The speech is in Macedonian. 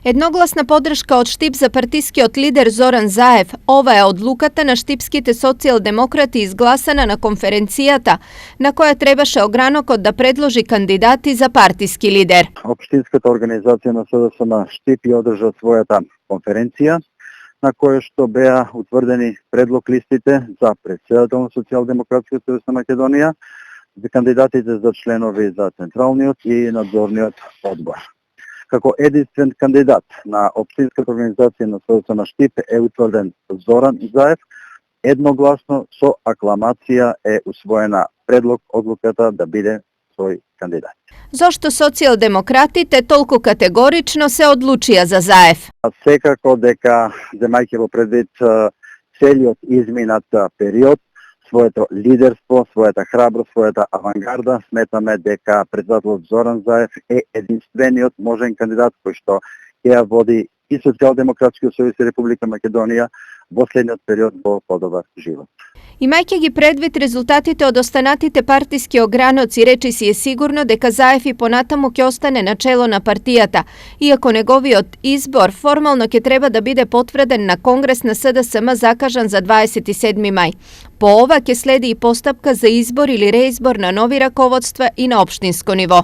Едногласна подршка од Штип за партискиот лидер Зоран Заев. Ова е одлуката на штипските социјалдемократи изгласана на конференцијата, на која требаше огранокот да предложи кандидати за партиски лидер. Општинската организација на СДСМ Штип ја одржа својата конференција, на која што беа утврдени предлог листите за претседател на Социјалдемократскиот сојуз на Македонија, за кандидатите за членови за Централниот и надзорниот одбор. Како единствен кандидат на Општинската организација на СДСМ Штип е утврден Зоран Заев. Едногласно со акламација е усвоена предлог одлуката да биде свој кандидат. Зошто социјалдемократите толку категорично се одлучија за Заев? Секако дека, земајќи во предвид целиот изминат период, своето лидерство, својата храброст, својата авангарда, сметаме дека председателот Зоран Заев е единствениот можен кандидат кој што ќе ја води и Социјалдемократскиот сојуз и Република Македонија во следниот период во подобар живот. Имајќи ги предвид резултатите од останатите партиски ограноци, речи си е сигурно дека Заев и понатаму ќе остане на чело на партијата, иако неговиот избор формално ќе треба да биде потврден на Конгрес на СДСМ закажан за 27 мај. По ова ќе следи и постапка за избор или реизбор на нови раководства и на општинско ниво.